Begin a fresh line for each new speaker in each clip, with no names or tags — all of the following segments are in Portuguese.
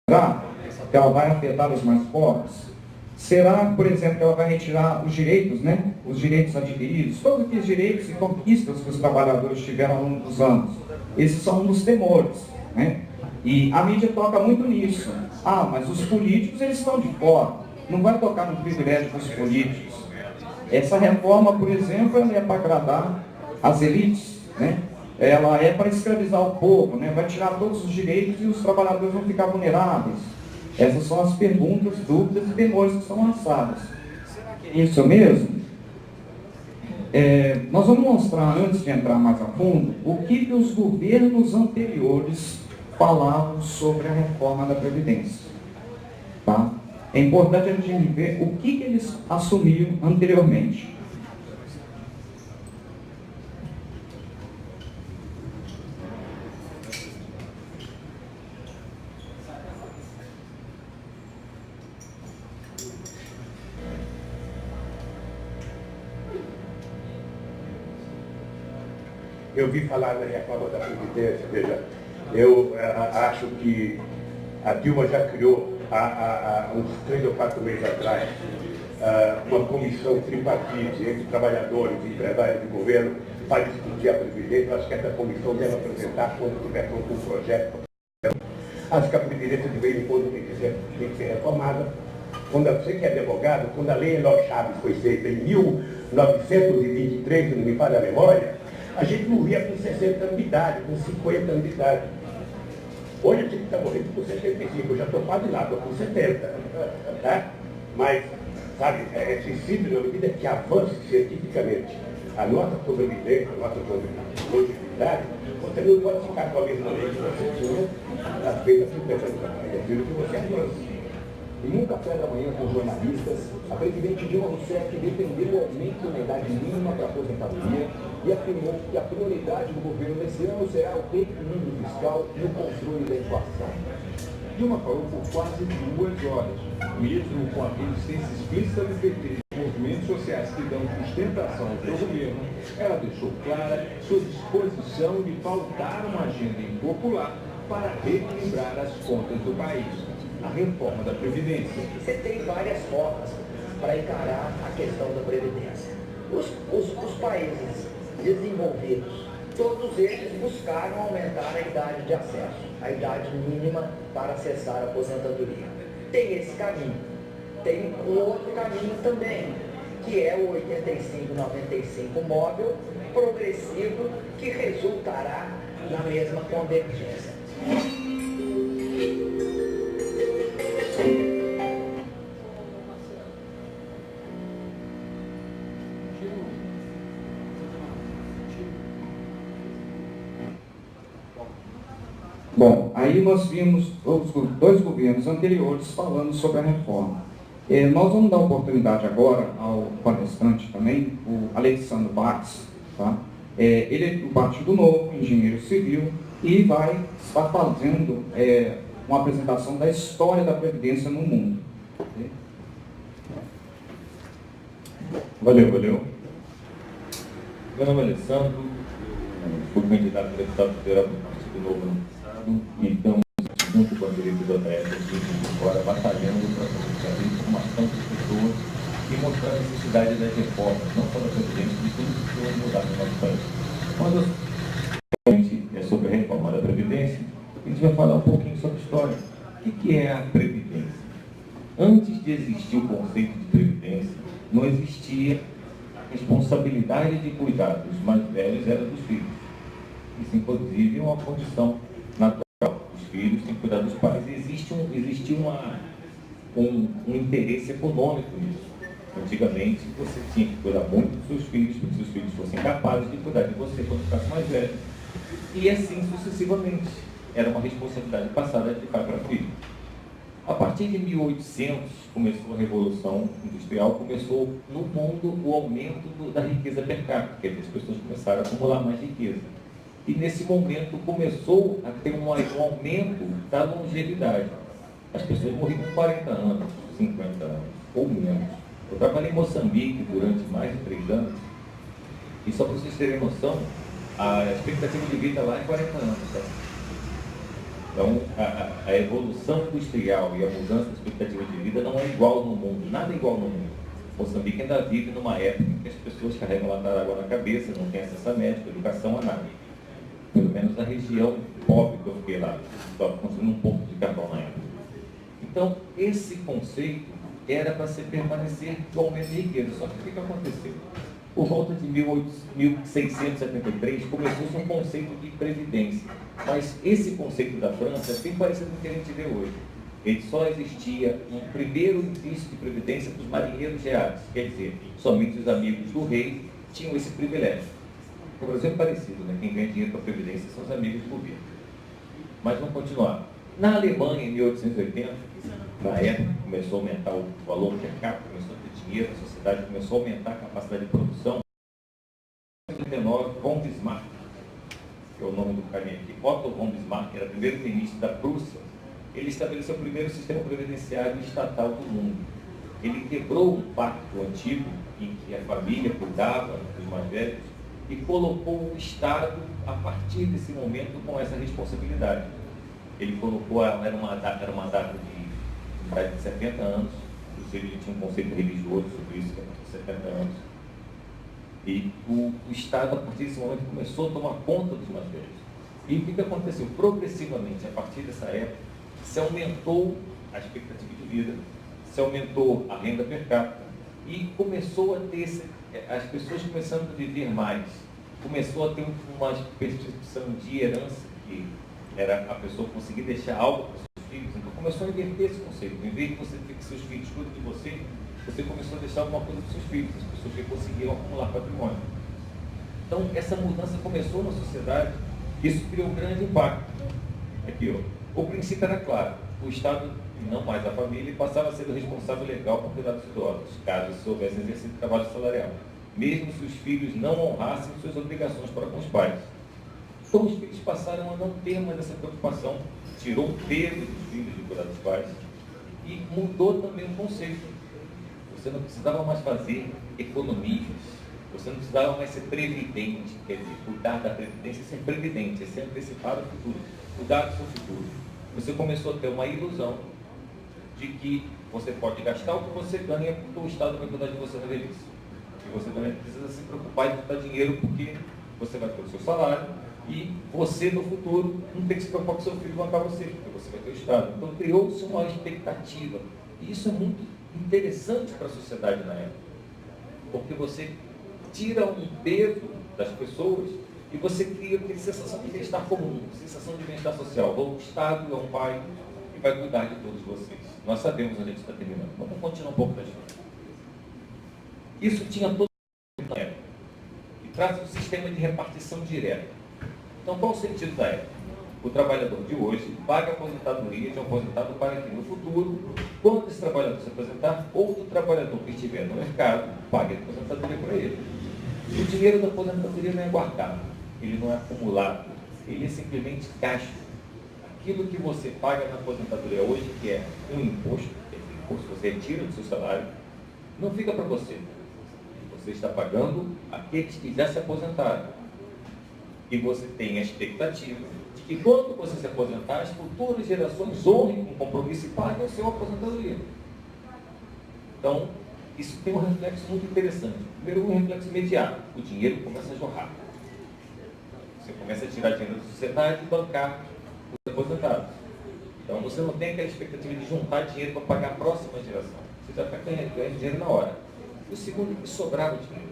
Será que ela vai afetar os mais pobres? Será, por exemplo, que ela vai retirar os direitos, né? Os direitos adquiridos, todos aqueles direitos e conquistas que os trabalhadores tiveram ao longo dos anos? Esses são um dos temores, né? E a mídia toca muito nisso. Ah, mas os políticos, eles estão de fora. Não vai tocar no privilégio dos políticos. Essa reforma, por exemplo, ela é para agradar as elites, né? Ela é para escravizar o povo, né? Vai tirar todos os direitos e os trabalhadores vão ficar vulneráveis. Essas são as perguntas, dúvidas e temores que são lançadas. Será que é isso mesmo? Nós vamos mostrar, antes de entrar mais a fundo, o que os governos anteriores falavam sobre a reforma da Previdência. Tá? É importante a gente ver o que eles assumiam anteriormente.
Eu vi falar na reforma da Previdência, veja, eu acho que a Dilma já criou, há uns 3 ou 4 meses atrás, uma comissão tripartite entre trabalhadores, empresários e governo para discutir a Previdência. Eu acho que essa comissão deve apresentar, quando tiver pronto um projeto. Acho que a Previdência de vez em quando tem que ser reformada. Quando você que é advogado, quando a lei Eloy Chaves foi feita em 1923, se não me falha a memória, a gente morria com 60 anos de idade, com 50 anos de idade. Hoje a gente está morrendo com 65, eu já estou quase lá, estou com 70. Tá? Mas, sabe, é sensível na medida que avance cientificamente a nossa sobrevivência, a nossa longevidade, você não pode ficar com a mesma lei que você tinha às vezes há 50 anos atrás. É preciso que você avance.
Em um café da manhã com jornalistas, a presidente Dilma Rousseff defendeu o aumento na idade mínima para a aposentadoria e afirmou que a prioridade do governo nesse ano será o reequilíbrio fiscal e o controle da inflação.
Dilma falou por quase 2 horas, mesmo com a resistência explícita do PT e movimentos sociais que dão sustentação ao seu governo. Ela deixou clara sua disposição de pautar uma agenda impopular para reequilibrar as contas do país. A reforma da Previdência.
Você tem várias formas para encarar a questão da Previdência. Os países desenvolvidos, todos eles buscaram aumentar a idade de acesso, a idade mínima para acessar a aposentadoria. Tem esse caminho. Tem um outro caminho também, que é o 85-95 móvel, progressivo, que resultará na mesma convergência.
Bom, aí nós vimos os 2 governos anteriores falando sobre a reforma. Nós vamos dar oportunidade agora ao palestrante também, o Alexandre Batz, tá? Ele é do Partido Novo, engenheiro civil, e vai estar fazendo uma apresentação da história da Previdência no mundo.
Valeu. Meu nome é Alessandro, fui candidato a deputado federal do Partido Novo ano passado, e estamos, junto com a direita da OTS, agora batalhando para fazer informação para as pessoas e mostrar a necessidade das reformas, não só da Previdência, de tudo que precisa mudar no nosso país. Quando é sobre a reforma da Previdência, a gente vai falar um pouquinho sobre a história. O que é a Previdência? Antes de existir o conceito de Previdência, não existia a responsabilidade de cuidar dos mais velhos, era dos filhos. Isso, inclusive, é uma condição natural. Os filhos têm que cuidar dos pais. E existe um interesse econômico nisso. Antigamente, você tinha que cuidar muito dos seus filhos, para que seus filhos fossem capazes de cuidar de você quando ficasse mais velho. E assim sucessivamente. Era uma responsabilidade passada de pai para filho. A partir de 1800, começou a Revolução Industrial, começou no mundo o aumento da riqueza per capita, quer dizer, as pessoas começaram a acumular mais riqueza. E nesse momento começou a ter um aumento da longevidade. As pessoas morriam com 40 anos, 50 anos, ou menos. Eu trabalhei em Moçambique durante mais de 3 anos, e só para vocês terem noção, a expectativa de vida lá é 40 anos. Tá? Então, a evolução industrial e a mudança da expectativa de vida não é igual no mundo, nada é igual no mundo. Moçambique ainda vive numa época em que as pessoas carregam lata d'água na cabeça, não tem acesso a médico, educação, a nada. Pelo menos na região pobre que eu fiquei lá, estava construindo um pouco de carvão na época. Então, esse conceito era para se permanecer igualmente riqueza. Só que o que aconteceu? Por volta de 1673, começou-se um conceito de previdência. Mas esse conceito da França é bem parecido com o que a gente vê hoje. Ele só existia um primeiro indício de previdência para os marinheiros reais. Quer dizer, somente os amigos do rei tinham esse privilégio. O Brasil é parecido, né? Quem ganha dinheiro para a previdência são os amigos do governo. Mas vamos continuar. Na Alemanha, em 1880, na época, começou a aumentar o valor per capita, começou a ter dinheiro, a sociedade começou a aumentar a capacidade de produção. Em 1939, von Bismarck, que é o nome do carinha aqui, Otto von Bismarck, era primeiro-ministro da Prússia, ele estabeleceu o primeiro sistema previdenciário estatal do mundo. Ele quebrou um pacto antigo, em que a família cuidava dos mais velhos, e colocou o Estado, a partir desse momento, com essa responsabilidade. Ele colocou, era uma data de 70 anos, inclusive ele tinha um conceito religioso sobre isso, que é de 70 anos. E o Estado, a partir desse momento, começou a tomar conta dos mais velhos. E o que aconteceu? Progressivamente, a partir dessa época, se aumentou a expectativa de vida, se aumentou a renda per capita e começou a ter, as pessoas começando a viver mais, começou a ter uma percepção de herança, que era a pessoa conseguir deixar algo para os seus filhos. Então começou a inverter esse conceito. Em vez de você ter que seus filhos cuidem de você, você começou a deixar alguma coisa para os seus filhos, as pessoas que conseguiam acumular patrimônio. Então essa mudança começou na sociedade, isso criou um grande impacto. Aqui, ó. O princípio era claro, o Estado, e não mais a família, passava a ser o responsável legal por cuidar dos idosos, caso se houvesse exercido trabalho salarial, mesmo se os filhos não honrassem suas obrigações para com os pais. Então os filhos passaram a não ter mais essa preocupação, tirou o peso dos filhos de cuidar dos pais e mudou também o conceito. Você não precisava mais fazer economias, você não precisava mais ser previdente, quer dizer, cuidar da previdência, ser previdente, é ser antecipado ao futuro, cuidar do seu futuro. Você começou a ter uma ilusão de que você pode gastar o que você ganha porque o Estado vai cuidar de você na velhice. E você também precisa se preocupar em juntar dinheiro porque você vai ter o seu salário e você no futuro não tem que se preocupar com o seu filho bancar você, porque você vai ter o Estado. Então criou-se uma expectativa. E isso é muito interessante para a sociedade na época, porque você tira um peso das pessoas e você cria aquela sensação de bem-estar comum, sensação de bem-estar social. O Estado é um pai que vai cuidar de todos vocês. Nós sabemos onde a gente está terminando. Vamos continuar um pouco da história. Isso tinha todo na época. E trata do sistema de repartição direta. Então, qual o sentido da época? O trabalhador de hoje paga a aposentadoria de um aposentado para que no futuro, quando esse trabalhador se aposentar, outro trabalhador que estiver no mercado pague a aposentadoria para ele. O dinheiro da aposentadoria não é guardado, ele não é acumulado, ele é simplesmente gasto. Aquilo que você paga na aposentadoria hoje, que é um imposto, você retira do seu salário, não fica para você. Você está pagando aqueles que já se aposentaram. E você tem a expectativa de que quando você se aposentar, as futuras gerações honrem com compromisso e paguem a sua aposentadoria. Então, isso tem um reflexo muito interessante. Primeiro, um reflexo imediato. O dinheiro começa a jorrar. Você começa a tirar dinheiro da sociedade e bancar os aposentados. Então, você não tem aquela expectativa de juntar dinheiro para pagar a próxima geração. Você já está ganhando dinheiro na hora. O segundo é que sobrava dinheiro.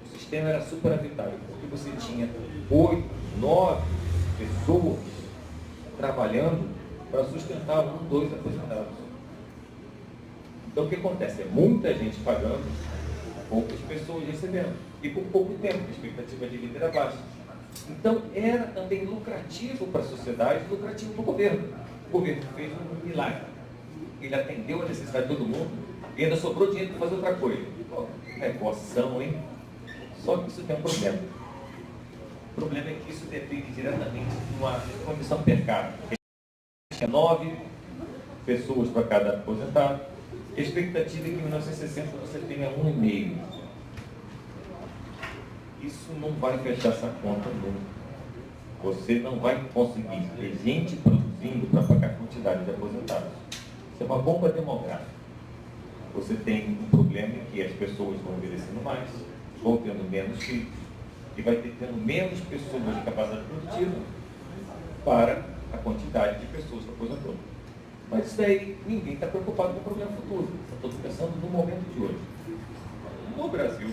O sistema era superavitário, porque você tinha 8, 9 pessoas trabalhando para sustentar 1, 2 aposentados. Então o que acontece? É muita gente pagando, poucas pessoas recebendo. E por pouco tempo, a expectativa de vida era baixa. Então era também lucrativo para a sociedade, lucrativo para o governo. O governo fez um milagre. Ele atendeu a necessidade de todo mundo e ainda sobrou dinheiro para fazer outra coisa. Equação, hein? Só que isso tem um problema. O problema é que isso depende diretamente de uma comissão per capita. Tinha 9 pessoas para cada aposentado. A expectativa é que em 1960 você tenha 1,5. Isso não vai fechar essa conta nunca. Você não vai conseguir ter gente produzindo vindo para pagar a quantidade de aposentados. Isso é uma bomba demográfica. Você tem um problema em que as pessoas vão envelhecendo mais, vão tendo menos filhos, e vai tendo menos pessoas de capacidade produtiva para a quantidade de pessoas que aposentou. Mas isso daí, ninguém está preocupado com o problema futuro. Estou pensando no momento de hoje. No Brasil,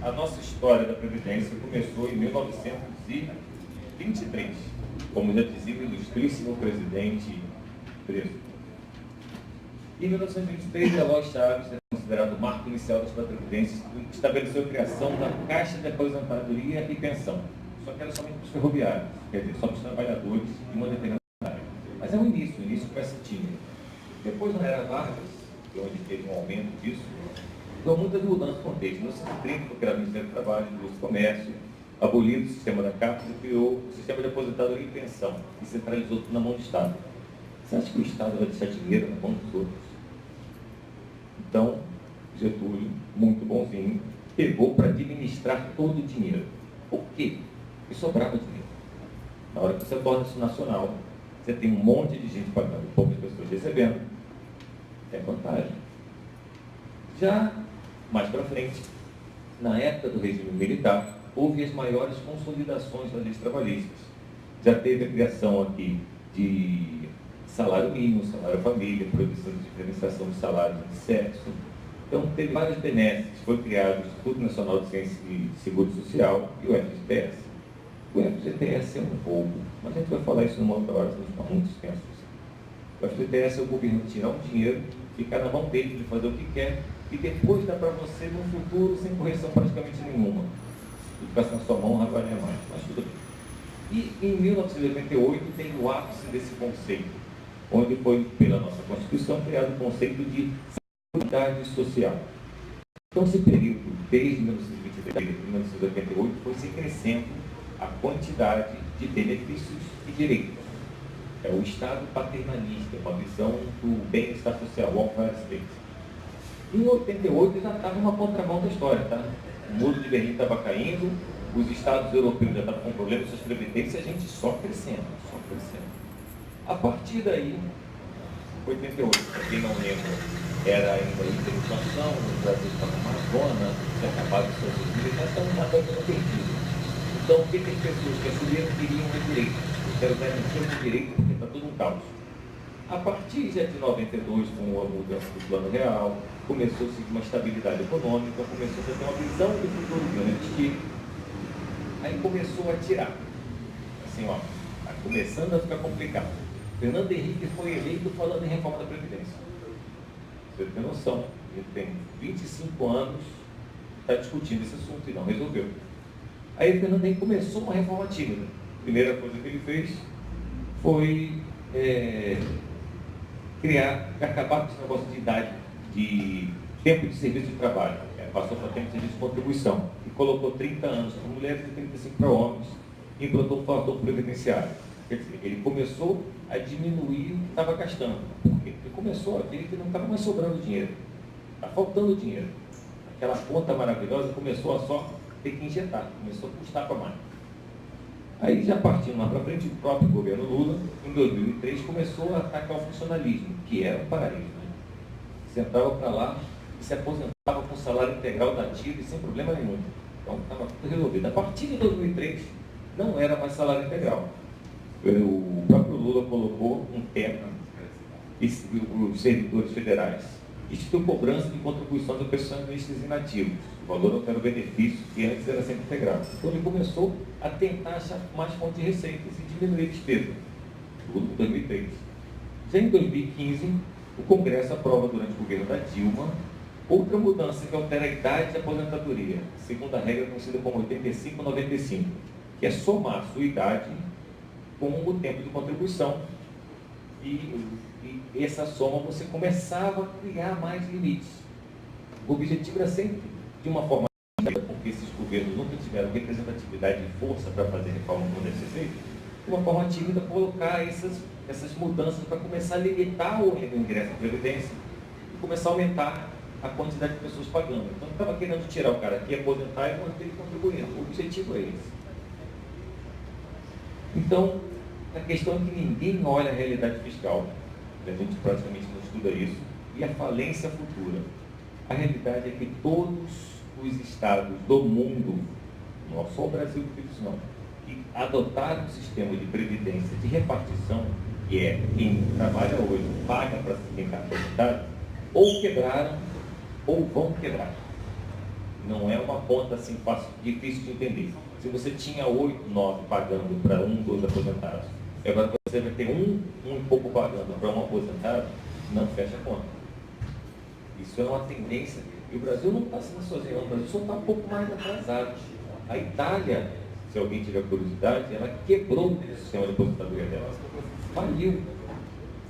a nossa história da Previdência começou em 1923, como já dizia o ilustríssimo presidente preso. Em 1923, Eloy Chaves é considerado o marco inicial da história da Previdência, que estabeleceu a criação da Caixa de Aposentadoria e Pensão. Só que era somente para os ferroviários, quer dizer, só para os trabalhadores de uma determinada área. Mas é o início começa tímido. Depois, na era Vargas, onde teve um aumento disso, então muitas mudanças no contexto. Em 1930, foi criado o Ministério do Trabalho, do Comércio, abolido o sistema da CAPES e criou o sistema de aposentadoria e pensão, e centralizou tudo na mão do Estado. Você acha que o Estado vai deixar dinheiro na mão dos outros? Então, Getúlio, muito bonzinho, pegou para administrar todo o dinheiro. Por quê? Porque sobrava dinheiro. Na hora que você torna isso nacional, você tem um monte de gente pagando, poucas pessoas recebendo, é vantagem. Já mais para frente, na época do regime militar, houve as maiores consolidações das leis trabalhistas. Já teve a criação aqui de salário mínimo, salário família, proibição de diferenciação de salários de sexo. Então, teve várias benesses. Foi criado o Instituto Nacional de Ciência e Seguro Social e o FGTS. O FGTS é um roubo, mas a gente vai falar isso numa outra hora, senão está muito extenso. O FGTS é o governo tirar um dinheiro, ficar na mão dele, de fazer o que quer, e depois dá para você no futuro sem correção praticamente nenhuma. Se ficasse na sua mão, não vai mais, mas tudo bem. E em 1988 tem o ápice desse conceito, onde foi, pela nossa Constituição, criado o conceito de Seguridade Social. Então, esse período, desde 1923 a 1988, foi se crescendo a quantidade de benefícios e direitos. É o Estado paternalista, uma visão do bem-estar social, welfare state. Em 88 já estava uma contramão da história, tá? O muro de Berlim estava caindo, os Estados europeus já estavam com problemas com suas previdências, e a gente só crescendo, só crescendo. A partir daí, 88, para quem não lembra, era ainda a hiperinflação, o Brasil estava numa zona, tinha acabado de suas vidas, já estava uma década perdida. Então, o que as pessoas que assumiram queriam é direito? Eu quero garantir o direito porque está tudo um caos. A partir já de 92, com a mudança do Plano Real, começou-se uma estabilidade econômica, começou-se a ter uma visão do futuro de onde existir. Aí começou a tirar. Assim, ó, está começando a ficar complicado. Fernando Henrique foi eleito falando em reforma da Previdência. Você tem noção, ele tem 25 anos, está discutindo esse assunto e não resolveu. Aí Fernando Henrique começou uma reforma tímida. A primeira coisa que ele fez foi acabar com esse negócio de idade, de tempo de serviço de trabalho. Passou para tempo de serviço de contribuição e colocou 30 anos para mulheres e 35 para homens e implantou o fator previdenciário. Quer dizer, ele começou a diminuir o que estava gastando. Por quê? Porque começou a ver que não estava mais sobrando dinheiro. Está faltando dinheiro. Aquela conta maravilhosa começou a só ter que injetar, começou a custar para mais. Aí, já partindo lá para frente, o próprio governo Lula, em 2003, começou a atacar o funcionalismo, que era um paraíso. Né? Você entrava para lá e se aposentava com salário integral da ativa e sem problema nenhum. Então, estava tudo resolvido. A partir de 2003, não era mais salário integral. O próprio Lula colocou um teto, os servidores federais, instituiu cobrança de contribuições a pensionistas inativos. O valor altera o benefício, que antes era sempre integral. Então ele começou a tentar achar mais fontes de receitas e diminuir a despesa. Tudo em 2003. Já em 2015, o Congresso aprova, durante o governo da Dilma, outra mudança que altera a idade de aposentadoria, segundo a regra conhecida como 85-95, que é somar a sua idade com o tempo de contribuição. E essa soma você começava a criar mais limites. O objetivo era sempre, de uma forma, porque esses governos nunca tiveram representatividade e força para fazer reforma como deve ser feita, de uma forma tímida, colocar essas mudanças para começar a limitar o ingresso à Previdência e começar a aumentar a quantidade de pessoas pagando. Então, estava querendo tirar o cara que ia aposentar e manter ele contribuindo. O objetivo é esse. Então, A questão é que ninguém olha a realidade fiscal. A gente praticamente não estuda isso. E a falência futura. A realidade é que todos os estados do mundo, não só o Brasil que fez isso não, que adotaram um sistema de previdência de repartição, que é quem trabalha hoje paga para se ficar aposentado, ou quebraram ou vão quebrar. Não é uma conta assim fácil, difícil de entender. Se você tinha 8, 9 pagando para 1, 2 aposentados, e agora você vai ter um e pouco pagando para um aposentado, não fecha a conta. Isso é uma tendência. E o Brasil não está sendo sozinho, o Brasil só está um pouco mais atrasado. A Itália, se alguém tiver curiosidade, ela quebrou o sistema de aposentadoria dela. Faliu.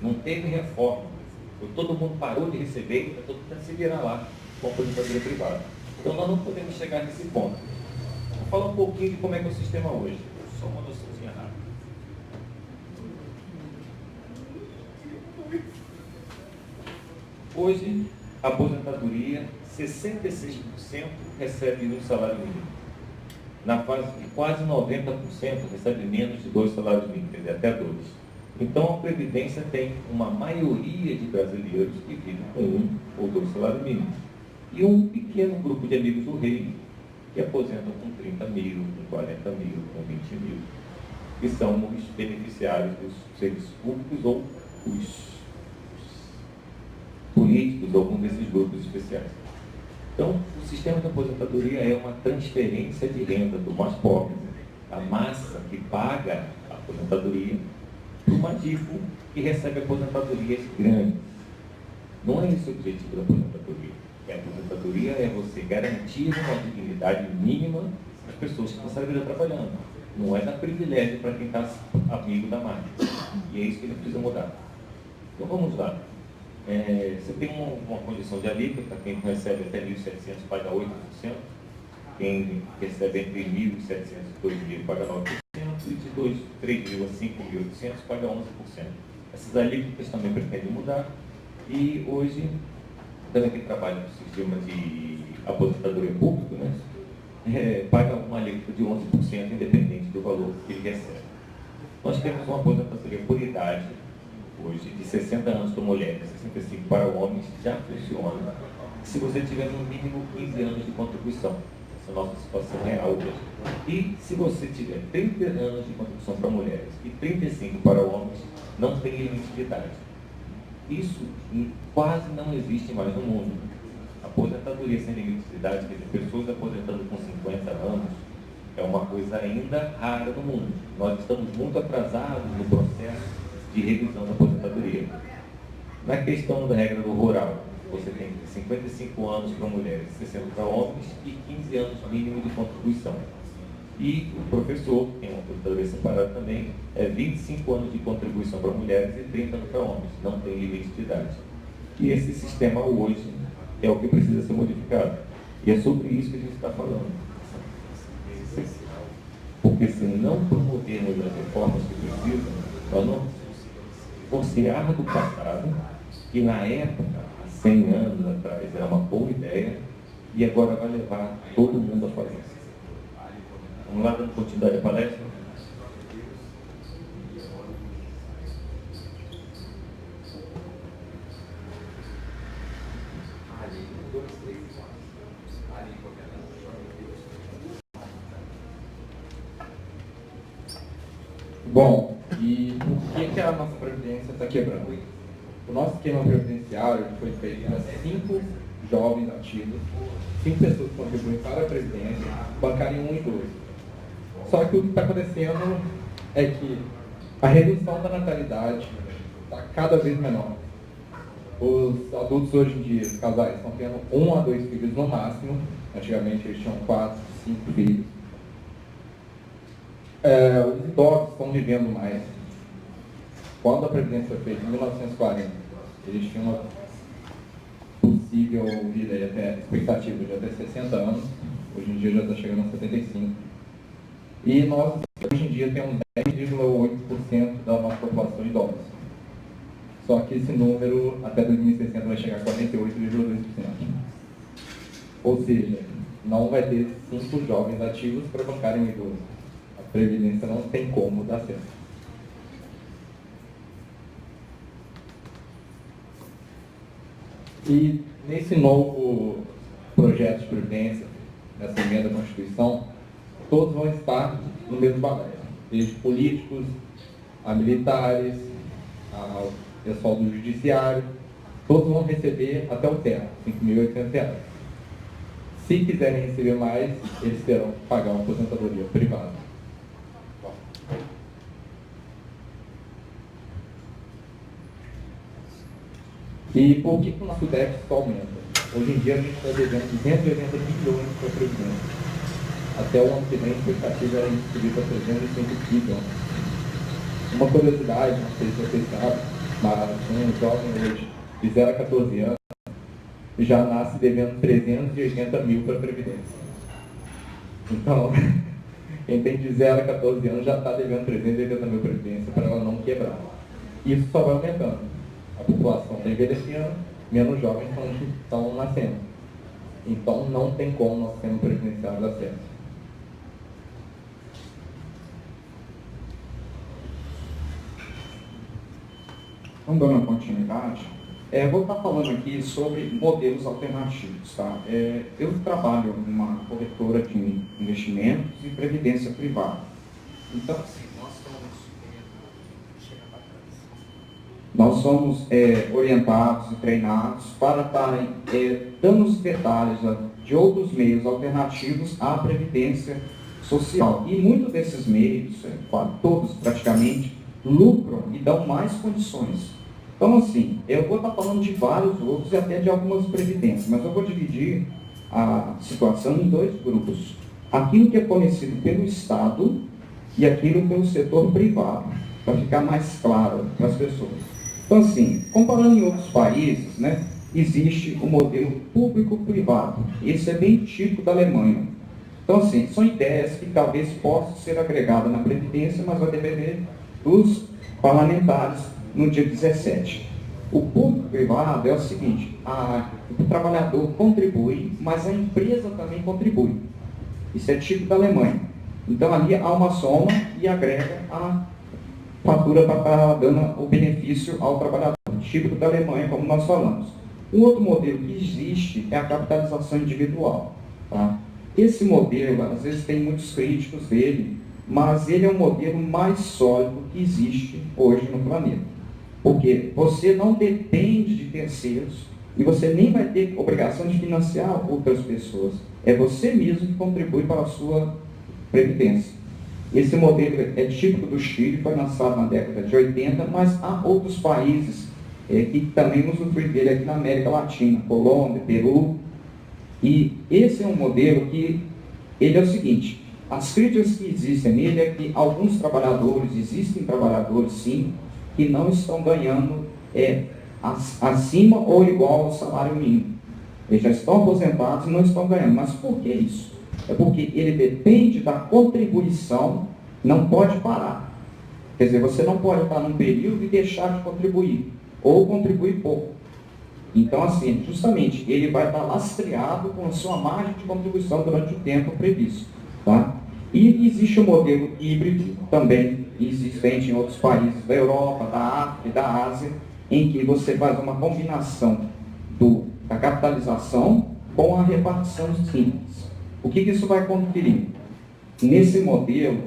Não teve reforma. Todo mundo parou de receber e está todo mundo se virar lá com a aposentadoria privada. Então nós não podemos chegar nesse ponto. Vou falar um pouquinho de como é que é o sistema hoje. Só uma noçãozinha rápida. Hoje, a aposentadoria, 66% recebe um salário mínimo. Na fase de quase 90% recebe menos de 2 salários mínimos, quer dizer, até 2. Então, a Previdência tem uma maioria de brasileiros que vivem com 1 ou 2 salários mínimos. E um pequeno grupo de amigos do rei que aposentam com 30 mil, com 40 mil, com 20 mil, que são os beneficiários dos serviços públicos ou os políticos, algum desses grupos especiais. Então, o sistema de aposentadoria é uma transferência de renda do mais pobre, a massa que paga a aposentadoria, para uma DIFO que recebe aposentadorias grandes. Não é esse o objetivo da aposentadoria. A aposentadoria é você garantir uma dignidade mínima às pessoas que estão vida trabalhando. Não é dar privilégio para quem está amigo da máquina. E é isso que ele precisa mudar. Então vamos lá. Você tem uma condição de alíquota, quem recebe até 1.700 paga 8%, quem recebe entre 1.700 e 2.000 paga 9%, e de 3.000 a 5.800 paga 11%. Essas alíquotas também pretendem mudar, e hoje, também quem trabalha no sistema de aposentadoria público, né, paga uma alíquota de 11%, independente do valor que ele recebe. Nós temos uma aposentadoria por idade, hoje, de 60 anos para mulheres, 65 para homens, já funciona. Se você tiver no mínimo 15 anos de contribuição, essa é a nossa situação real hoje. E se você tiver 30 anos de contribuição para mulheres e 35 para homens, não tem limite de idade. Isso quase não existe mais no mundo. Aposentadoria sem limite de idade, quer dizer, pessoas aposentando com 50 anos, é uma coisa ainda rara no mundo. Nós estamos muito atrasados no processo de revisão da aposentadoria. Na questão da regra do rural, você tem 55 anos para mulheres, 60 para homens e 15 anos mínimo de contribuição. E o professor, tem uma aposentadoria separada também, é 25 anos de contribuição para mulheres e 30 anos para homens, não tem limite de idade. E esse sistema hoje é o que precisa ser modificado. E é sobre isso que a gente está falando. Porque se não promovermos as reformas que precisam, nós não considerar do passado, que na época, há 100 anos atrás, era uma boa ideia, e agora vai levar todo mundo à falência. Vamos lá, dando continuidade à palestra?
Bom, e por que a nossa Previdência está quebrando? O nosso esquema previdenciário foi feito para 5 jovens ativos, 5 pessoas que contribuem para a Previdência, bancarem 1 e 2. Só que o que está acontecendo é que a redução da natalidade está cada vez menor. Os adultos hoje em dia, os casais, estão tendo 1 a 2 filhos no máximo. Antigamente eles tinham 4, 5 filhos. Os idosos estão vivendo mais. Quando a Previdência foi feita em 1940, eles tinham uma possível vida e até expectativa de até 60 anos. Hoje em dia já está chegando a 75. E nós, hoje em dia, temos 10,8% da nossa população idosa. Só que esse número, até 2060, vai chegar a 48,2%. Ou seja, não vai ter 5 jovens ativos para bancarem um idoso. A Previdência não tem como dar certo. E nesse novo projeto de previdência, nessa emenda à Constituição, todos vão estar no mesmo balaio, desde políticos, a militares, ao pessoal do judiciário, todos vão receber até o teto, R$ 5.800. Se quiserem receber mais, eles terão que pagar uma aposentadoria privada. E por que o nosso déficit aumenta? Hoje em dia a gente está devendo 280 bilhões para a Previdência. Até o ano que vem a expectativa era subir para 305 bilhões. Uma curiosidade, não sei se vocês sabem, mas um jovem hoje de 0 a 14 anos já nasce devendo 380 mil para a Previdência. Então, quem tem de 0 a 14 anos já está devendo 380 mil para a Previdência para ela não quebrar. Isso só vai aumentando. A população está envelhecendo, menos jovens estão nascendo. Então, não tem como nosso sistema previdenciário dar certo.
Então, dando continuidade, vou estar falando aqui sobre modelos alternativos. Tá? Eu trabalho numa corretora de investimentos e previdência privada. Então, assim, nós somos orientados e treinados para estarem dando os detalhes de outros meios alternativos à previdência social. E muitos desses meios, todos praticamente, lucram e dão mais condições. Então, assim, eu vou estar falando de vários outros e até de algumas previdências, mas eu vou dividir a situação em dois grupos. Aquilo que é fornecido pelo Estado e aquilo pelo setor privado, para ficar mais claro para as pessoas. Então, assim, comparando em outros países, né, existe o modelo público-privado. Esse é bem típico da Alemanha. Então, assim, são ideias que talvez possam ser agregadas na Previdência, mas vai depender dos parlamentares no dia 17. O público-privado é o seguinte, o trabalhador contribui, mas a empresa também contribui. Isso é típico da Alemanha. Então, ali há uma soma e agrega a fatura para estar dando o benefício ao trabalhador, típico da Alemanha, como nós falamos. Um outro modelo que existe é a capitalização individual. Tá? Esse modelo, às vezes, tem muitos críticos dele, mas ele é o modelo mais sólido que existe hoje no planeta. Porque você não depende de terceiros e você nem vai ter obrigação de financiar outras pessoas. É você mesmo que contribui para a sua previdência. Esse modelo é típico do Chile, foi lançado na década de 80, mas há outros países que também usufruem dele aqui na América Latina, Colômbia, Peru. E esse é um modelo que, ele é o seguinte, as críticas que existem nele é que alguns trabalhadores, existem trabalhadores sim, que não estão ganhando acima ou igual ao salário mínimo. Eles já estão aposentados e não estão ganhando. Mas por que isso? É porque ele depende da contribuição, não pode parar. Quer dizer, você não pode estar num período e deixar de contribuir, ou contribuir pouco. Então, assim, justamente, ele vai estar lastreado com a sua margem de contribuição durante o tempo previsto. Tá? E existe o modelo híbrido, também existente em outros países da Europa, da África e da Ásia, em que você faz uma combinação da capitalização com a repartição simples. O que isso vai conferir? Nesse modelo,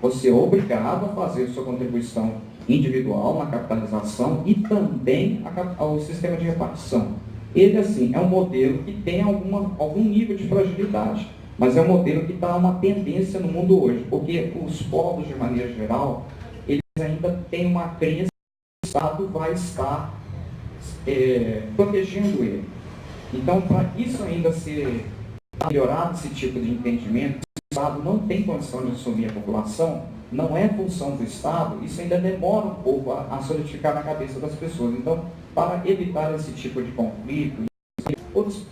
você é obrigado a fazer sua contribuição individual na capitalização e também ao sistema de repartição. Ele, assim, é um modelo que tem algum nível de fragilidade, mas é um modelo que está uma tendência no mundo hoje, porque os povos, de maneira geral, eles ainda têm uma crença que o Estado vai estar protegendo ele. Então, para isso ainda ser melhorado, esse tipo de entendimento, o Estado não tem condição de assumir a população, não é função do Estado, isso ainda demora um pouco a solidificar na cabeça das pessoas. Então, para evitar esse tipo de conflito,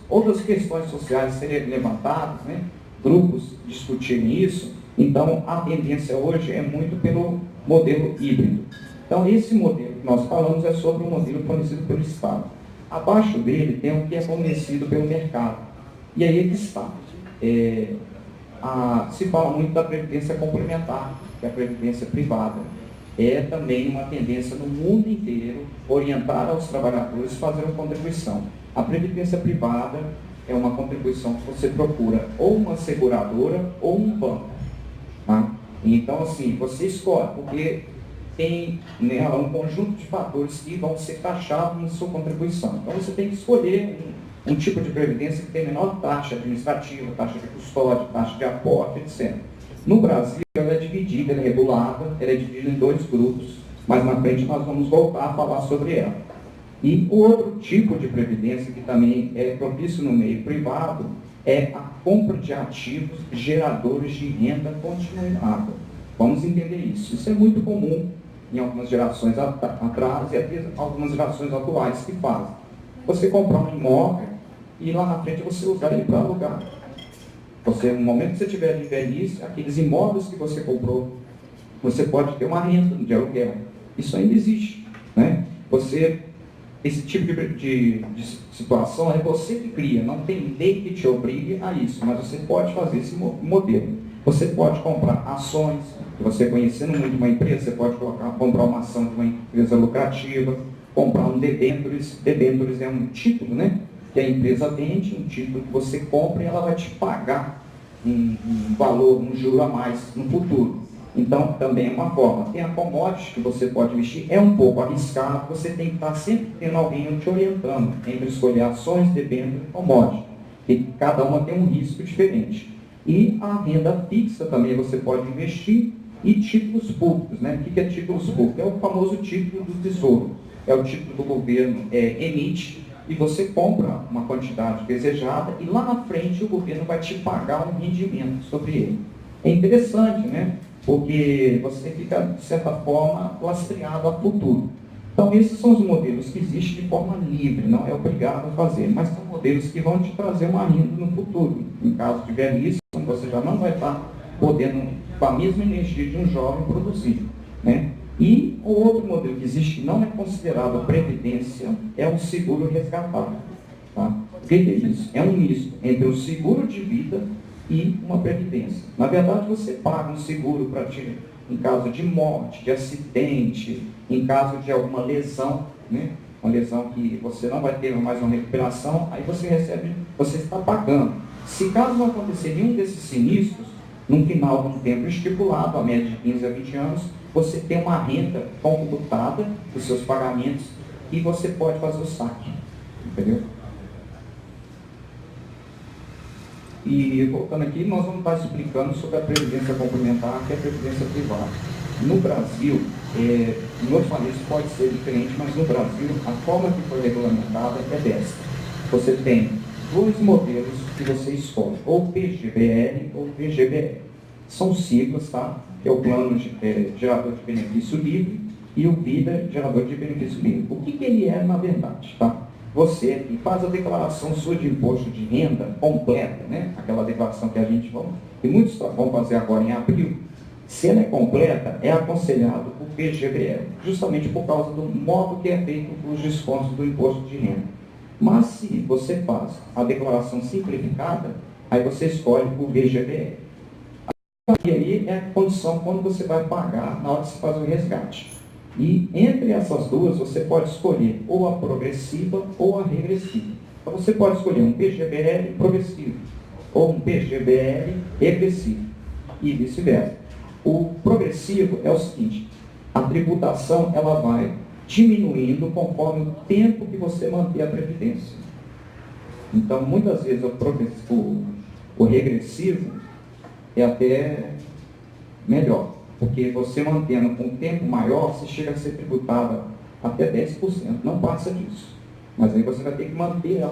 outras questões sociais serem levantadas, né? Grupos discutirem isso, então a tendência hoje é muito pelo modelo híbrido. Então, esse modelo que nós falamos é sobre um modelo fornecido pelo Estado. Abaixo dele tem o que é fornecido pelo mercado. E aí é que está. Se fala muito da previdência complementar, que é a previdência privada. é também uma tendência no mundo inteiro orientar aos trabalhadores a fazer uma contribuição. A previdência privada é uma contribuição que você procura ou uma seguradora ou um banco. Tá? Então, assim, você escolhe, porque tem, né, um conjunto de fatores que vão ser taxados na sua contribuição. Então, você tem que escolher um tipo de previdência que tem menor taxa administrativa, taxa de custódia, taxa de aporte, etc. No Brasil, ela é dividida, ela é regulada, ela é dividida em 2 grupos, mas na frente nós vamos voltar a falar sobre ela. E o outro tipo de previdência que também é propício no meio privado é a compra de ativos geradores de renda continuada. Vamos entender isso. Isso é muito comum em algumas gerações atrás e até algumas gerações atuais que fazem. Você comprar um imóvel e lá na frente você usar ele para alugar. Você, no momento que você tiver de velhice, aqueles imóveis que você comprou, você pode ter uma renda de aluguel. Isso ainda existe, né? Esse tipo de situação é você que cria, não tem lei que te obrigue a isso, mas você pode fazer esse modelo. Você pode comprar ações, você conhecendo muito uma empresa, você pode comprar uma ação de uma empresa lucrativa, comprar um debêntures. Debêntures é um título, né? Que a empresa vende, um título que você compra e ela vai te pagar um valor, um juro a mais no futuro. Então, também é uma forma. Tem a commodity que você pode investir, é um pouco arriscado, você tem que estar sempre tendo alguém te orientando entre escolher ações, debêntures e commodity. E cada uma tem um risco diferente. E a renda fixa também você pode investir, e títulos públicos, né? O que é títulos públicos? É o famoso título do Tesouro. É o título do governo emite, e você compra uma quantidade desejada, e lá na frente o governo vai te pagar um rendimento sobre ele. É interessante, né? Porque você fica, de certa forma, lastreado a futuro. Então, esses são os modelos que existem de forma livre, não é obrigado a fazer, mas são modelos que vão te trazer uma renda no futuro. Em caso de velhice, você já não vai estar podendo, com a mesma energia de um jovem, produzir, né? E o outro modelo que existe, que não é considerado previdência, é o seguro resgatável. Tá? O que é isso? É um misto entre o seguro de vida e uma previdência. Na verdade, você paga um seguro para ti em caso de morte, de acidente, em caso de alguma lesão, né? Uma lesão que você não vai ter mais uma recuperação, aí você recebe, você está pagando. Se caso não acontecer nenhum desses sinistros, no final de um tempo estipulado, a média de 15 a 20 anos, você tem uma renda computada dos seus pagamentos e você pode fazer o saque, entendeu? E voltando aqui, nós vamos estar explicando sobre a previdência complementar, que é a previdência privada. No Brasil, em outros países pode ser diferente, mas no Brasil, a forma que foi regulamentada é dessa. Você tem 2 modelos que você escolhe, ou PGBL ou PGBL. São siglas, tá? Que é o plano gerador de benefício livre e o vida gerador de benefício livre. O que ele é, na verdade, tá? Você faz a declaração sua de imposto de renda completa, né? Aquela declaração que a gente que muitos vão fazer agora em abril. Se ela é completa, é aconselhado o PGBL, justamente por causa do modo que é feito os descontos do imposto de renda. Mas se você faz a declaração simplificada, aí você escolhe o VGBL. E aí é a condição quando você vai pagar na hora de você fazer o resgate. E entre essas duas, você pode escolher ou a progressiva ou a regressiva. Então você pode escolher um PGBL progressivo ou um PGBL regressivo e vice-versa. O progressivo é o seguinte: a tributação ela vai diminuindo conforme o tempo que você manter a previdência. Então, muitas vezes o regressivo é até melhor, porque você mantendo com um tempo maior, você chega a ser tributada até 10%, não passa disso. Mas aí você vai ter que manter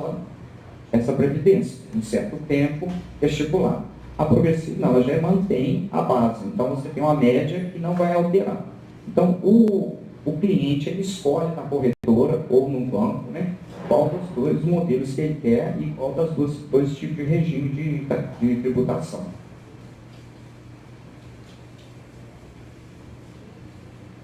essa previdência um certo tempo estipulado. A progressiva, não, ela já mantém a base, então você tem uma média que não vai alterar. Então, o cliente ele escolhe na corretora ou no banco, né, qual dos 2 modelos que ele quer e qual das 2 tipos de regime de tributação.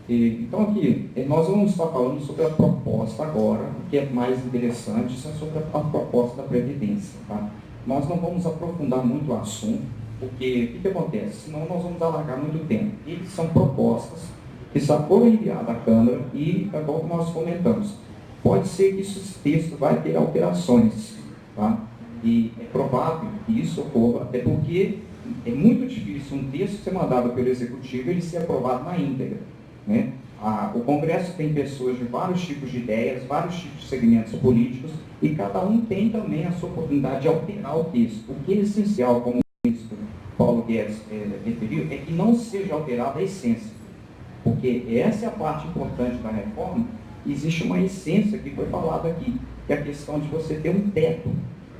Então aqui, nós vamos estar falando sobre a proposta agora, o que é mais interessante, isso é sobre a proposta da Previdência. Tá? Nós não vamos aprofundar muito o assunto, porque o que acontece? Senão nós vamos alargar muito tempo. E são propostas que só foram enviados à Câmara e, como nós comentamos, pode ser que esse texto vai ter alterações, tá? E é provável que isso ocorra, até porque é muito difícil um texto ser mandado pelo Executivo e ele ser aprovado na íntegra, né? O Congresso tem pessoas de vários tipos de ideias, vários tipos de segmentos políticos, e cada um tem também a sua oportunidade de alterar o texto. O que é essencial, como o ministro Paulo Guedes referiu, é que não seja alterada a essência, porque essa é a parte importante da reforma. Existe uma essência que foi falada aqui, que é a questão de você ter um teto.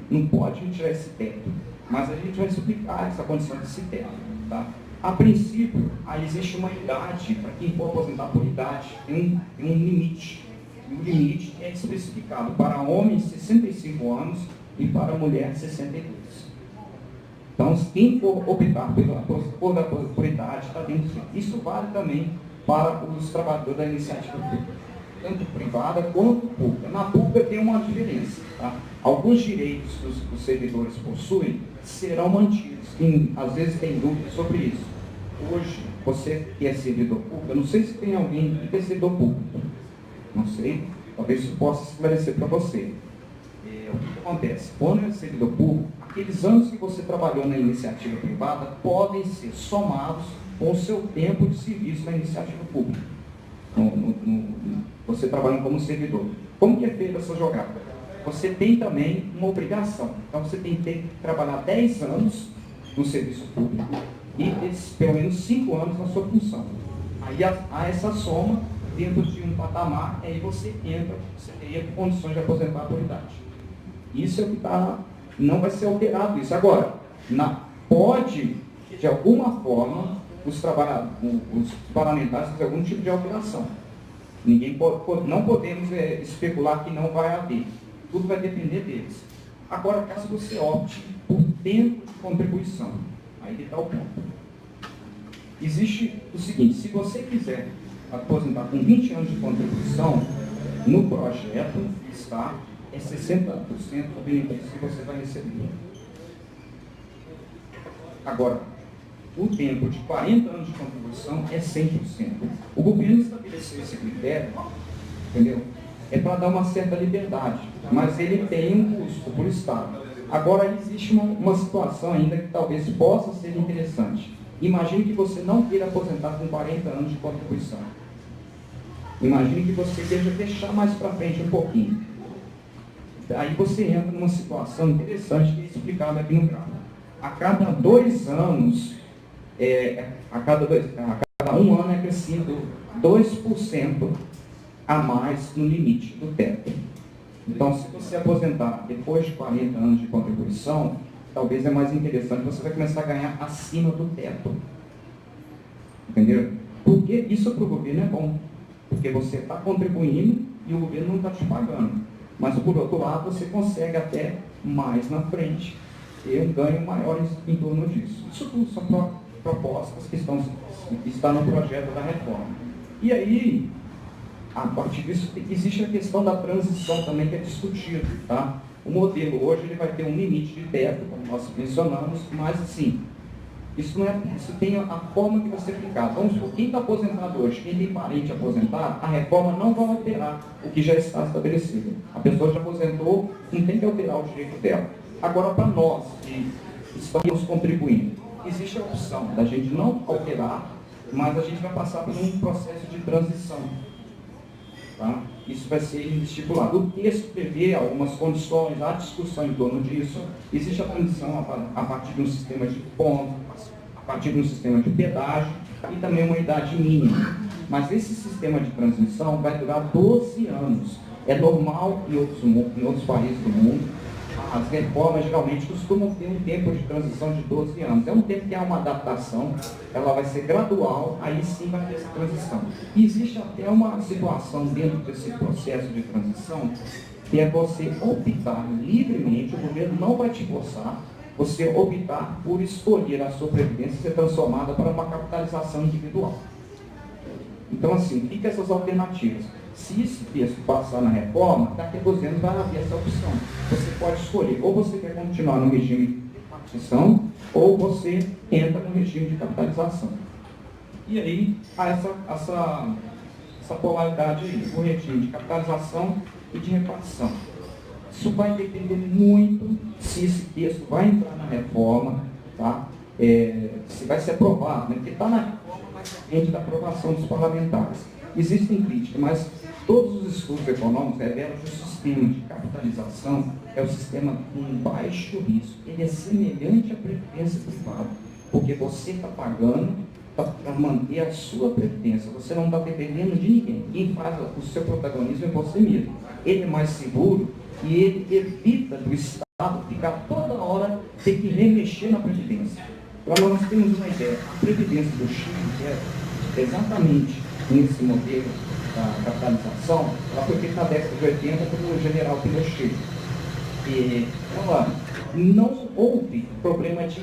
Não pode tirar esse teto, mas a gente vai explicar essa condição desse teto, tá? A princípio, aí existe uma idade para quem for aposentar por idade, tem um limite. O limite é especificado para homens 65 anos e para mulher 62. Então, quem for optar por idade, está dentro disso. Isso vale também para os trabalhadores da iniciativa pública, tanto privada quanto pública. Na pública tem uma diferença, tá? Alguns direitos que os servidores possuem serão mantidos. Às vezes tem dúvidas sobre isso. Hoje, você que é servidor público, eu não sei se tem alguém que é servidor público, não sei, talvez isso possa esclarecer para você. O que acontece? Quando é servidor público, aqueles anos que você trabalhou na iniciativa privada podem ser somados com o seu tempo de serviço na iniciativa pública. Você trabalhando como servidor. Como que é feita essa jogada? Você tem também uma obrigação. Então, você tem que trabalhar 10 anos no serviço público e pelo menos 5 anos na sua função. Aí há essa soma dentro de um patamar, e aí você entra, você teria condições de aposentar por idade. Isso é o que não vai ser alterado isso. Agora, pode, de alguma forma, os parlamentares fazer algum tipo de alteração. Não podemos especular que não vai haver. Tudo vai depender deles. Agora, caso você opte por tempo de contribuição, aí que está o ponto. Existe o seguinte: se você quiser aposentar com 20 anos de contribuição, no projeto está 60% do benefício que você vai receber. Agora, o tempo de 40 anos de contribuição é 100%. O governo estabeleceu esse critério, entendeu? É para dar uma certa liberdade, mas ele tem um custo por Estado. Agora, existe uma situação ainda que talvez possa ser interessante. Imagine que você não queira aposentar com 40 anos de contribuição. Imagine que você queira deixar mais para frente um pouquinho. Aí você entra numa situação interessante que é explicada aqui no gráfico. A cada 2 anos, a cada 1 ano é crescido 2% a mais no limite do teto. Então, se você aposentar depois de 40 anos de contribuição, talvez é mais interessante, você vai começar a ganhar acima do teto. Entendeu? Porque isso para o governo é bom. Porque você está contribuindo e o governo não está te pagando. Mas, por outro lado, você consegue até mais na frente ter um ganho maior em torno disso. Isso tudo são propostas que estão no projeto da reforma. E aí, a partir disso, existe a questão da transição também que é discutida, tá? O modelo hoje ele vai ter um limite de teto, como nós mencionamos, mas assim, isso tem a forma que vai ser aplicada. Vamos supor, quem está aposentado hoje, quem tem parente aposentado, a reforma não vai alterar o que já está estabelecido. A pessoa já aposentou, não tem que alterar o direito dela. Agora, para nós que estamos contribuindo, existe a opção da gente não alterar, mas a gente vai passar por um processo de transição. Tá? Isso vai ser estipulado. O texto prevê algumas condições, há discussão em torno disso. Existe a transição a partir de um sistema de pontos, a partir de um sistema de pedágio e também uma idade mínima. Mas esse sistema de transição vai durar 12 anos. É normal em outros países do mundo. As reformas geralmente costumam ter um tempo de transição de 12 anos. É um tempo que há uma adaptação, ela vai ser gradual, aí sim vai ter essa transição. E existe até uma situação dentro desse processo de transição, que é você optar livremente, o governo não vai te forçar, você optar por escolher a sua previdência ser transformada para uma capitalização individual. Então, assim, fica essas alternativas. Se esse texto passar na reforma, daqui a 12 anos vai haver essa opção. Você pode escolher, ou você quer continuar no regime de partição, ou você entra no regime de capitalização. E aí há essa polaridade aí, o regime de capitalização e de repartição. Isso vai depender muito se esse texto vai entrar na reforma, tá? Se vai ser aprovado, né? Porque está na reforma mais frente da aprovação dos parlamentares. Existem críticas, mas todos os estudos econômicos revelam que o sistema de capitalização é um sistema com baixo risco. Ele é semelhante à previdência privada, porque você está pagando para manter a sua previdência. Você não está dependendo de ninguém. Quem faz o seu protagonismo é você mesmo. Ele é mais seguro e ele evita do Estado ficar toda hora ter que remexer na previdência. Então nós temos uma ideia. A previdência do Chile é exatamente nesse modelo da capitalização. Ela foi feita na década de 80 pelo general Pinochet. E ela não houve problema de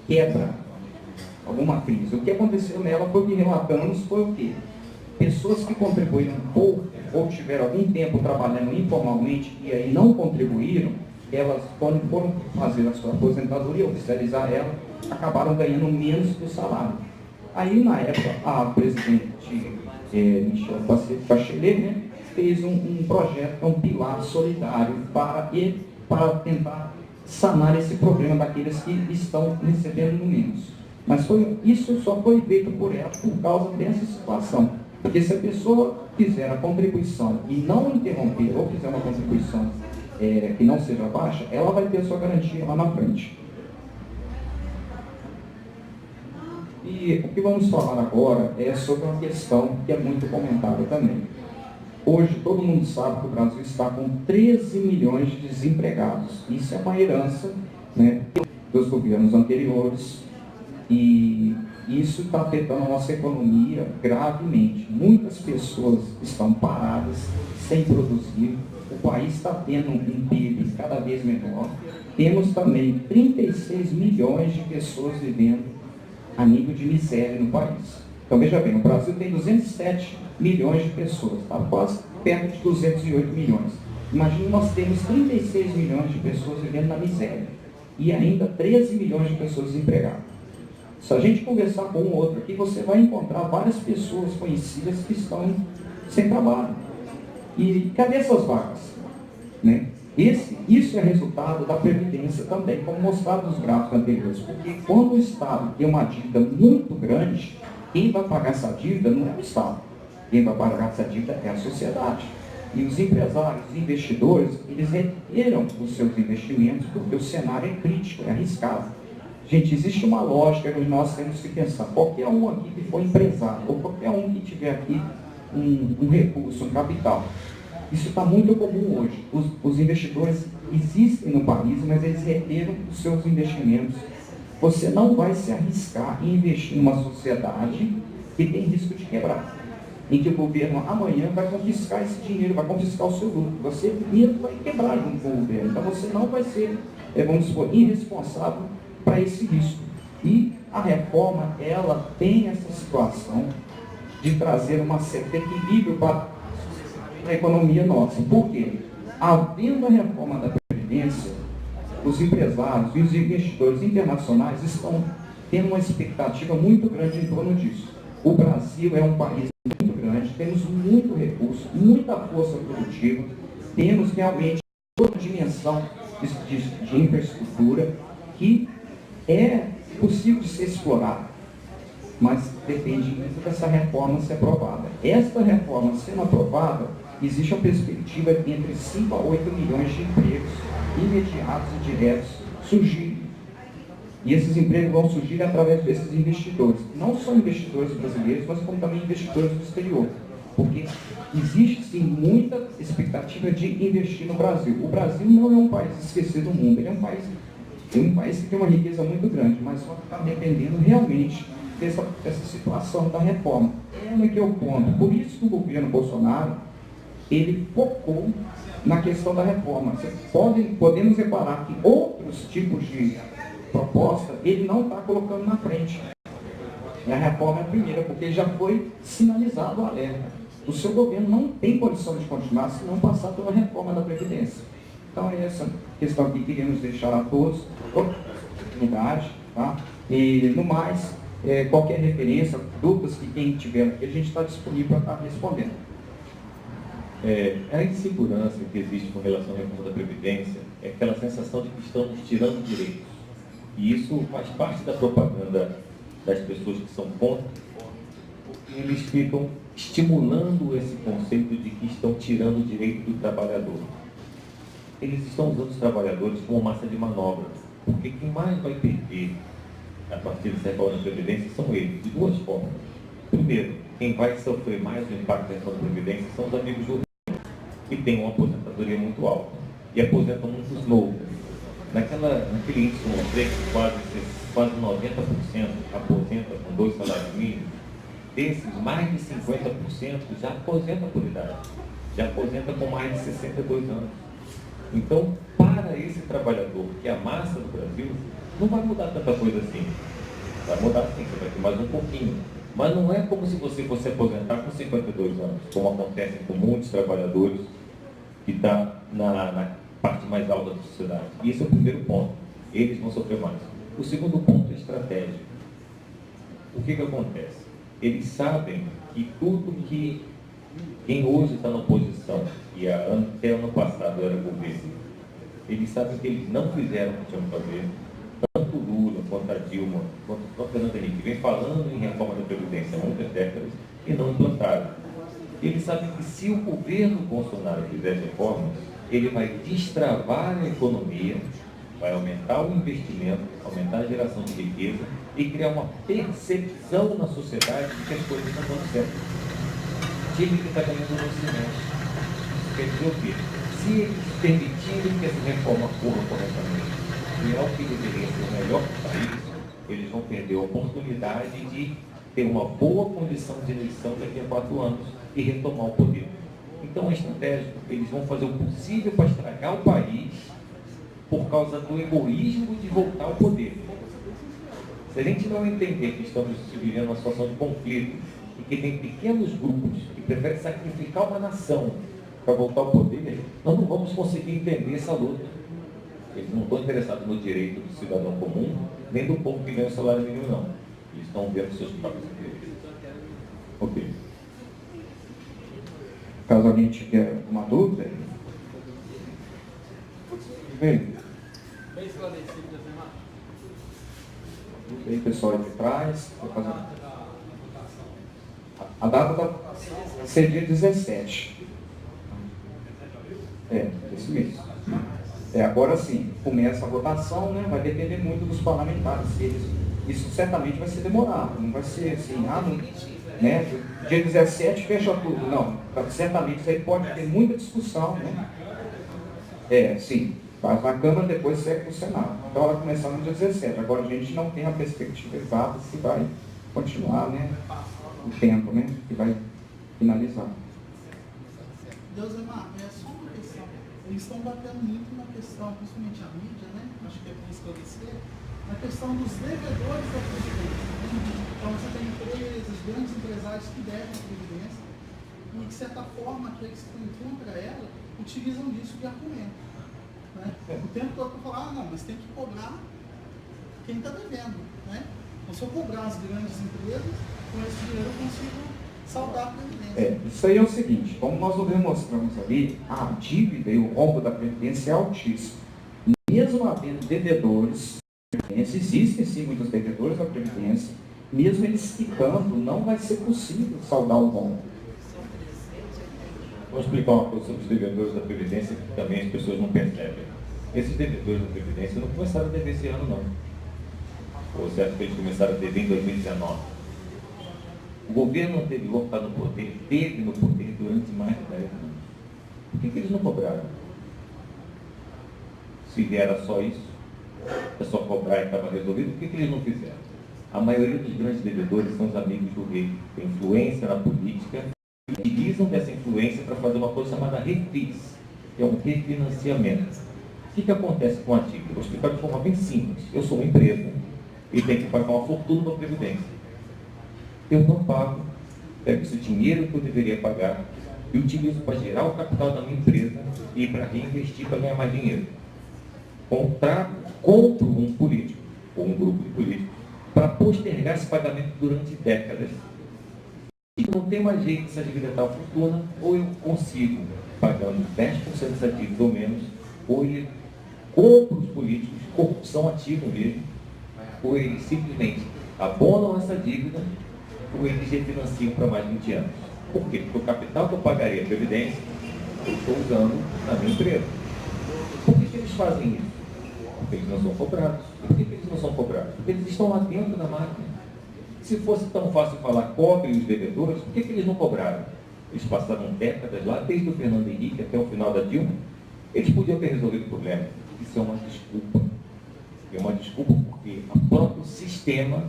quebra, alguma crise. O que aconteceu nela foi que relatamos foi o quê? Pessoas que contribuíram pouco ou tiveram algum tempo trabalhando informalmente e aí não contribuíram, elas, quando foram fazer a sua aposentadoria, oficializar ela, acabaram ganhando menos que o salário. Aí, na época, a presidente Michelle Bachelet, né, fez um projeto, um pilar solidário para tentar sanar esse problema daqueles que estão recebendo menos. Mas isso só foi feito por ela por causa dessa situação. Porque se a pessoa fizer a contribuição e não interromper, ou fizer uma contribuição que não seja baixa, ela vai ter a sua garantia lá na frente. E o que vamos falar agora é sobre uma questão que é muito comentada também. Hoje todo mundo sabe que o Brasil está com 13 milhões de desempregados. Isso é uma herança, né, dos governos anteriores. E isso está afetando a nossa economia gravemente. Muitas pessoas estão paradas, sem produzir. O país está tendo um PIB cada vez menor. Temos também 36 milhões de pessoas vivendo a nível de miséria no país. Então veja bem, o Brasil tem 207 milhões de pessoas, está quase perto de 208 milhões. Imagina, nós temos 36 milhões de pessoas vivendo na miséria e ainda 13 milhões de pessoas desempregadas. Se a gente conversar com um outro aqui, você vai encontrar várias pessoas conhecidas que estão sem trabalho. E cadê essas vagas? Né? Isso é resultado da Previdência também, como mostrado nos gráficos anteriores. Porque quando o Estado tem uma dívida muito grande, quem vai pagar essa dívida não é o Estado. Quem vai pagar essa dívida é a sociedade. E os empresários, os investidores, eles retiram os seus investimentos porque o cenário é crítico, é arriscado. Gente, existe uma lógica que nós temos que pensar. Qualquer um aqui que for empresário, ou qualquer um que tiver aqui um recurso, um capital, isso está muito comum hoje. Os investidores existem no país, mas eles retiram os seus investimentos. Você não vai se arriscar em investir numa sociedade que tem risco de quebrar, em que o governo amanhã vai confiscar esse dinheiro, vai confiscar o seu lucro. Você mesmo vai quebrar junto com o governo. Então você não vai ser, vamos supor, irresponsável para esse risco. E a reforma, ela tem essa situação de trazer um certo equilíbrio para a economia nossa. Por quê? Havendo a reforma da Previdência, os empresários e os investidores internacionais estão tendo uma expectativa muito grande em torno disso. O Brasil é um país muito grande, temos muito recurso, muita força produtiva, temos realmente toda a dimensão de infraestrutura que é possível de ser explorada, mas depende muito dessa reforma ser aprovada. Esta reforma sendo aprovada, existe uma perspectiva entre 5 a 8 milhões de empregos imediatos e diretos surgirem. E esses empregos vão surgir através desses investidores. Não só investidores brasileiros, mas como também investidores do exterior. Porque existe sim muita expectativa de investir no Brasil. O Brasil não é um país esquecido do mundo, ele é um país que tem uma riqueza muito grande, mas só está dependendo realmente dessa situação da reforma. É que é o ponto. Por isso que o governo Bolsonaro, ele focou na questão da reforma. Podemos reparar que outros tipos de proposta ele não está colocando na frente. E a reforma é a primeira, porque já foi sinalizado o alerta. O seu governo não tem condição de continuar se não passar pela reforma da Previdência. Então é essa questão que queremos deixar a todos, oportunidade, tá? E no mais, qualquer referência, dúvidas que quem tiver aqui, a gente está disponível para estar respondendo.
A insegurança que existe com relação à reforma da Previdência é aquela sensação de que estamos tirando direitos. E isso faz parte da propaganda das pessoas que são contra, porque eles ficam estimulando esse conceito de que estão tirando o direito do trabalhador. Eles estão usando os trabalhadores como massa de manobra, porque quem mais vai perder a partir dessa reforma da Previdência são eles, de duas formas. Primeiro, quem vai sofrer mais o impacto da reforma da Previdência são os amigos do Rio, que têm uma aposentadoria muito alta e aposentam muitos novos. Naquele índice que eu mostrei, que quase 90% aposenta com 2 salários mínimos, desses, mais de 50% já aposenta por idade, já aposenta com mais de 62 anos. Então, para esse trabalhador, que é a massa do Brasil, não vai mudar tanta coisa assim. Vai mudar sim, você vai ter mais um pouquinho. Mas não é como se você fosse aposentar com 52 anos, como acontece com muitos trabalhadores que estão na parte mais alta da sociedade. E esse é o primeiro ponto. Eles vão sofrer mais. O segundo ponto é estratégia. O que acontece? Eles sabem que tudo que quem hoje está na oposição, e até ano passado era governo, eles sabem que eles não fizeram o que tinham que fazer. Tanto o Lula, quanto a Dilma, quanto o próprio Fernando Henrique vem falando em reforma da Previdência há muitas décadas e não implantaram. Eles sabem que se o governo Bolsonaro fizer reformas, ele vai destravar a economia, vai aumentar o investimento, aumentar a geração de riqueza e criar uma percepção na sociedade de que as coisas estão dando certo. O time que está ganhando não se mexe. Quer dizer o quê? Se eles permitirem que essa reforma corra corretamente, e é o que deveria ser o melhor para o país, eles vão perder a oportunidade de ter uma boa condição de eleição daqui a 4 anos e retomar o poder. Então, a estratégia, eles vão fazer o possível para estragar o país por causa do egoísmo de voltar ao poder. Se a gente não entender que estamos vivendo uma situação de conflito e que tem pequenos grupos que preferem sacrificar uma nação para voltar ao poder, nós não vamos conseguir entender essa luta. Eles não estão interessados no direito do cidadão comum, nem do povo que ganha o salário mínimo, não. Eles estão vendo seus próprios interesses. Ok.
Caso alguém tiver uma dúvida, bem
esclarecido,
e aí, pessoal de trás, a data vai ser dia 17. Isso mesmo. Agora sim, começa a votação, né? Vai depender muito dos parlamentares. Isso certamente vai ser demorado, não vai ser assim, né? Dia 17 fecha tudo, não. Certamente isso aí pode ter muita discussão, né? Sim. Faz na Câmara, depois segue para o Senado. Então vai começar no dia 17. Agora a gente não tem a perspectiva exata se vai continuar, né? O tempo, né? Que vai finalizar.
Deusemar, é só uma questão. Eles estão batendo muito na questão, principalmente a mídia, né? Acho que é para esclarecer, na questão dos devedores da Previdência. Então você tem empresas, grandes empresários que devem a Previdência e, de certa forma, aqueles que estão contra ela utilizam disso de argumento. Né? O tempo todo para falar, não, mas tem que cobrar quem está devendo. Né? Então, se eu cobrar as grandes empresas, com esse dinheiro eu consigo saldar a Previdência.
Isso aí é o seguinte, como nós demonstramos ali, a dívida e o rombo da Previdência é altíssimo. Mesmo havendo devedores, existem sim muitos devedores da Previdência, mesmo eles ficando, não vai ser possível saldar o rombo.
Vou explicar uma coisa sobre os devedores da Previdência que também as pessoas não percebem. Esses devedores da Previdência não começaram a dever esse ano, não. Ou certo que eles começaram a dever em 2019. O governo anterior está no poder, esteve no poder durante mais de 10 anos. Por que eles não cobraram? Se era só isso, é só cobrar e estava resolvido, por que eles não fizeram? A maioria dos grandes devedores são os amigos do rei, têm influência na política, utilizam dessa influência para fazer uma coisa chamada refis, que é um refinanciamento. O que acontece com a dívida? Vou explicar de forma bem simples. Eu sou uma empresa e tenho que pagar uma fortuna para a Previdência. Eu não pago, pego esse dinheiro que eu deveria pagar e utilizo para gerar o capital da minha empresa e para reinvestir para ganhar mais dinheiro. Compro um político ou um grupo de políticos para postergar esse pagamento durante décadas. E não tem mais jeito dessa dívida estar fortuna, ou eu consigo, pagando 10% dessa dívida ou menos, ou ele compra os políticos, corrupção ativa mesmo, ou eles simplesmente abonam essa dívida, ou eles refinanciam para mais de 20 anos. Por quê? Porque o capital que eu pagaria a Previdência, eu estou usando na minha empresa. Por que eles fazem isso? Porque eles não são cobrados. Por que eles não são cobrados? Porque eles estão lá dentro da máquina. Se fosse tão fácil falar cobre os devedores, por que eles não cobraram? Eles passaram décadas lá, desde o Fernando Henrique até o final da Dilma. Eles podiam ter resolvido o problema. Isso é uma desculpa. É uma desculpa porque o próprio sistema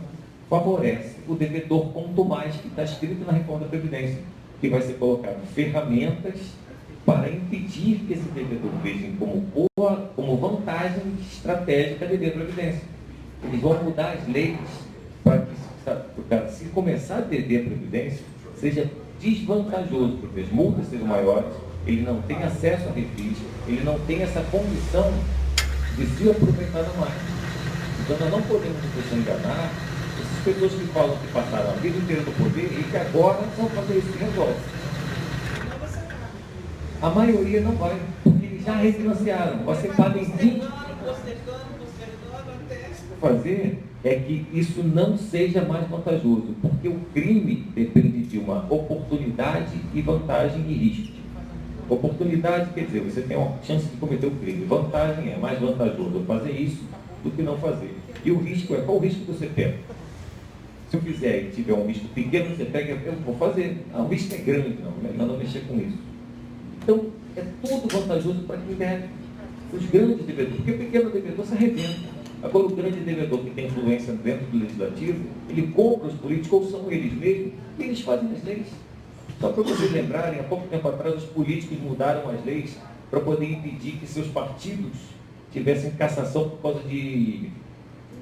favorece o devedor, quanto mais que está escrito na reforma da Previdência, que vai ser colocado ferramentas para impedir que esse devedor veja como vantagem estratégica de dever Previdência. Eles vão mudar as leis para que, se começar a dever a Previdência, seja desvantajoso, porque as multas sejam maiores, ele não tem acesso a refis, ele não tem essa condição de se aproveitar da máquina. Então nós não podemos nos enganar essas pessoas que falam que passaram a vida inteira no poder e que agora vão fazer isso que resolve. A maioria não vai, porque eles já refinanciaram. Você paga em 20. Fazer é que isso não seja mais vantajoso, porque o crime depende de uma oportunidade e vantagem e risco. Oportunidade quer dizer, você tem uma chance de cometer o crime. Vantagem é mais vantajoso fazer isso do que não fazer. E o risco é, qual o risco que você pega? Se eu fizer e tiver um risco pequeno, você pega, eu vou fazer. Ah, o risco é grande, não, melhor não mexer com isso. Então, é tudo vantajoso para quem deve. Os grandes devedores, porque o pequeno devedor se arrebenta. Agora, o grande devedor que tem influência dentro do legislativo, ele compra os políticos, ou são eles mesmos, e eles fazem as leis. Só para vocês lembrarem, há pouco tempo atrás, os políticos mudaram as leis para poder impedir que seus partidos tivessem cassação por causa de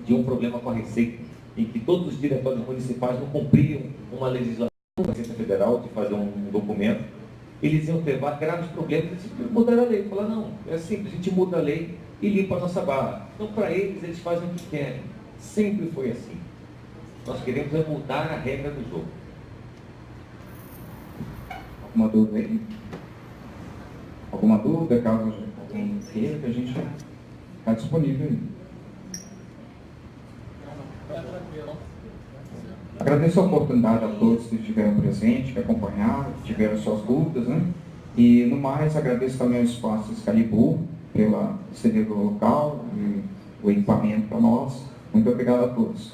um problema com a Receita, em que todos os diretórios municipais não cumpriam uma legislação da Receita Federal de fazer um documento. Eles iam levar graves problemas, eles mudaram a lei. Falaram, não, é simples, a gente muda a lei e limpa a nossa barra. Então, para eles fazem o que querem. Sempre foi assim. Nós queremos é mudar a regra do jogo.
Alguma dúvida aí? Alguma dúvida, caso alguém queira, que a gente está disponível aí. Agradeço a oportunidade a todos que estiveram presentes, que acompanharam, que tiveram suas dúvidas, né? E, no mais, agradeço também ao Espaço Excalibur pela ceder do local e o equipamento para nós. Muito obrigado a todos.